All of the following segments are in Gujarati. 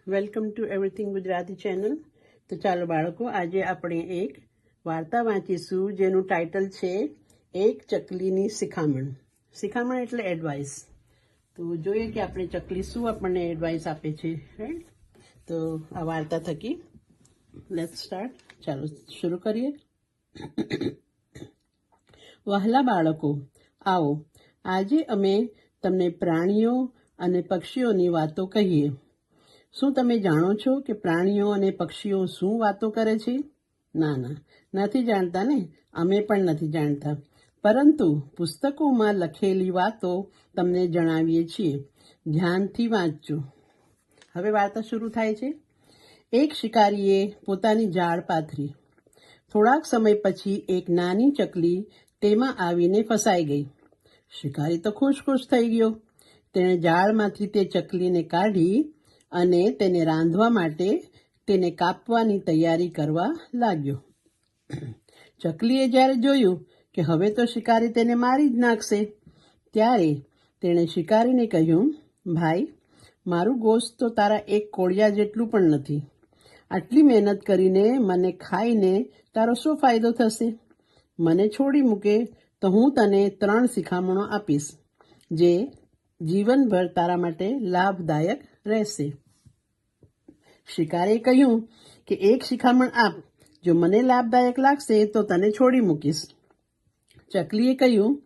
Welcome to everything Gujarati channel. તો ચાલો બાળકો, આજે આપણે એક વાર્તા વાંચીશું જેનું ટાઇટલ છે એક ચકલીની શિખામણ. શિખામણ એટલે એડવાઇસ. તો જોઈએ કે આપણે ચકલી શું આપણને એડવાઇસ આપે છે. રાઈટ? તો આ વાર્તા થકી લેટ્સ સ્ટાર્ટ. ચાલો શરૂ કરીએ. વહાલા બાળકો, આવો આજે અમે તમને પ્રાણીઓ અને પક્ષીઓની વાતો કહીએ. શું તમે જાણો છો કે પ્રાણીઓ અને પક્ષીઓ શું વાતો કરે છે? ના, નથી જાણતા ને. અમે પણ નથી જાણતા, પરંતુ પુસ્તકોમાં લખેલી વાતો તમને જણાવીએ છીએ. ધ્યાનથી વાંચજો. હવે વાર્તા શરૂ થાય છે. એક શિકારીએ પોતાની જાળ પાથરી. થોડાક સમય પછી એક નાની ચકલી તેમાં આવીને ફસાઈ ગઈ. શિકારી તો ખુશ થઈ ગયો. તેણે જાળમાંથી તે ચકલીને કાઢી અને તેને રાંધવા માટે તેને કાપવાની તૈયારી કરવા લાગ્યો. ચકલીએ જ્યારે જોયું કે હવે તો શિકારી તેને મારી જ નાખશે, ત્યારે તેણે શિકારીને કહ્યું, ભાઈ, મારું ગોશ્ત તો તારા એક કોળિયા જેટલું પણ નથી. આટલી મહેનત કરીને મને ખાઈને તારો શું ફાયદો થશે? મને છોડી મૂકે તો હું તને 3 શિખામણો આપીશ, જે જીવનભર તારા માટે લાભદાયક રહેશે. શિકારીએ કહ્યું કે એક શિખામણ આપ. જો મને લાભદાયક લાગશે તો તને છોડી મૂકીશ. ચકલીએ કહ્યું,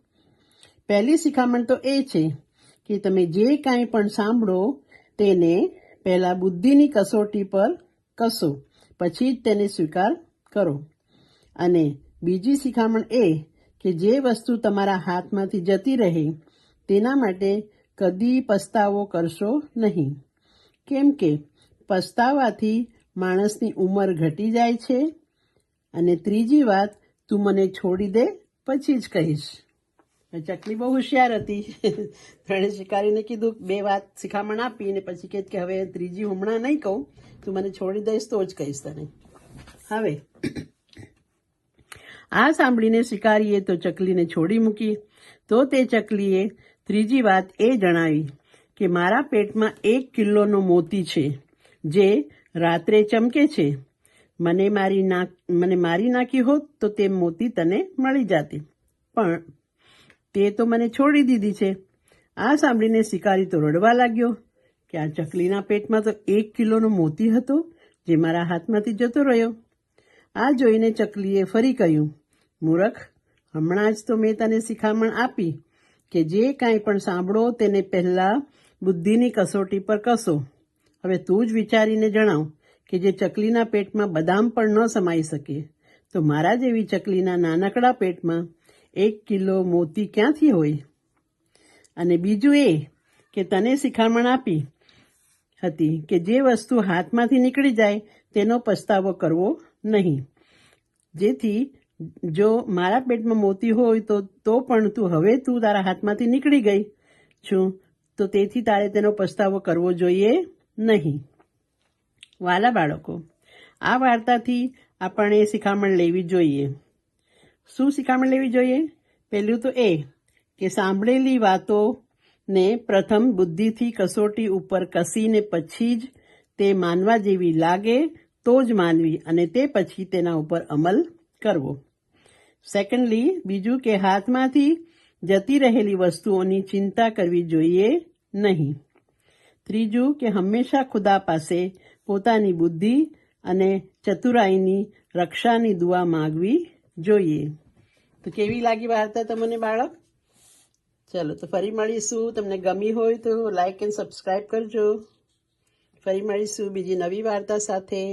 પહેલી શિખામણ તો એ છે કે તમે જે કાંઈ પણ સાંભળો તેને પહેલા બુદ્ધિની કસોટી પર કસો, પછી જ તેને સ્વીકાર કરો. અને બીજી શિખામણ એ કે જે વસ્તુ તમારા હાથમાંથી જતી રહે તેના માટે કદી પસ્તાવો કરશો નહીં, કેમ કે પસ્તાવાથી માણસની ઉંમર ઘટી જાય છે. અને ત્રીજી વાત, તું મને છોડી દે પછી જ કહીશ. ચકલી બહુ હોશિયાર હતી. તેણે શિકારીને કીધું, 2 વાત શિખામણ આપી અને પછી કહે કે હવે ત્રીજી હમણાં નહીં કહું, તું મને છોડી દઈશ તો જ કહીશ તને. હવે આ સાંભળીને શિકારીએ તો ચકલીને છોડી મૂકી. તો તે ચકલીએ ત્રીજી વાત એ જણાવી કે મારા પેટમાં 1 કિલોનો મોતી છે, જે રાત્રે ચમકે છે. મને મારી નાખી હોત તો તે મોતી તને મળી જાતી, પણ તે તો મને છોડી દીધી છે. આ સાંભળીને શિકારી તો રડવા લાગ્યો કે આ ચકલીના પેટમાં તો 1 કિલોનો મોતી હતો, જે મારા હાથમાંથી જતો રહ્યો. આ જોઈને ચકલીએ ફરી કહ્યું, મૂરખ, હમણાં જ તો મેં તને શિખામણ આપી કે જે કાંઈ પણ સાંભળો તેને પહેલાં બુદ્ધિની કસોટી પર કસો. હવે તું જ વિચારીને જણાવ કે જે ચકલીના પેટમાં બદામ પણ ન સમાઈ શકે, તો મારા જેવી ચકલીના નાનકડા પેટમાં 1 કિલો મોતી ક્યાંથી હોય? અને બીજું એ કે તને શિખામણ આપી હતી કે જે વસ્તુ હાથમાંથી નીકળી જાય તેનો પસ્તાવો કરવો નહીં. જેથી જો મારા પેટમાં મોતી હોય તો પણ તું તારા હાથમાંથી નીકળી ગઈ છું, તો તેથી તારે તેનો પસ્તાવો કરવો જોઈએ નહીં. વાલા બાળકો, આ વાર્તાથી આપણે શિખામણ લેવી જોઈએ. શું શિખામણ લેવી જોઈએ? પહેલું તો એ કે સાંભળેલી વાતોને પ્રથમ બુદ્ધિથી કસોટી ઉપર કસીને પછી જ તે માનવા જેવી લાગે તો જ માનવી અને તે પછી તેના ઉપર અમલ કરવો. સેકન્ડલી, બીજું કે હાથમાંથી જતી રહેલી વસ્તુઓની ચિંતા કરવી જોઈએ નહીં. ત્રીજું કે હંમેશા ખુદા પાસે પોતાની બુદ્ધિ અને ચતુરાઈની રક્ષાની દુઆ માંગવી જોઈએ. તો કેવી લાગી વાર્તા તમને બાળક? ચલો તો ફરી મળીશું. તમને ગમી હોય તો લાઈક એન્ડ સબસ્ક્રાઈબ કરજો. ફરી મળીશું બીજી નવી વાર્તા સાથે.